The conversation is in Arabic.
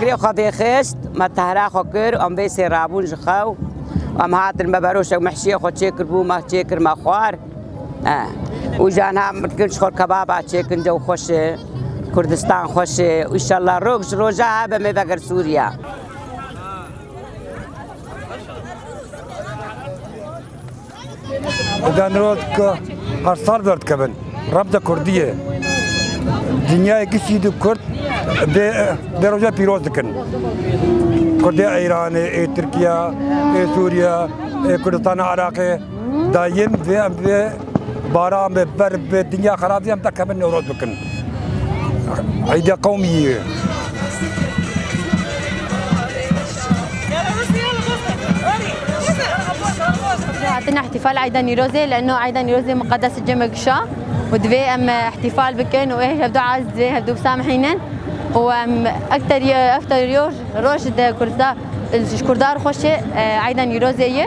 دری خدای خست ما تهرا خکر ام بیس رابون جخاو ام هات المبروش محشی خود چکر بو ما چکر ما خوار و جانها متكنش خور كبابة چکن جو خوش كردستان خوش وإن شاء الله روج روجها بمبقر سوريا دان روز هر سال برد کبن رابطه کردیه دنیای کسی دو کرد به روزا پیروز دکن کرد ایران ترکیه سوریا کردستان عراق دایم به باران به بر به دنیا خرابی هم تکمل نوروز بکن عيد قومي عندنا احتفال عيد نيروزي لانه عيد نيروزي مقدس الجمقشة ودفي ام احتفال بكن وايه هبدو عايز دفي هبدو بسامحينن وام اكثر يوم روش كردار خوش عيد نيروزي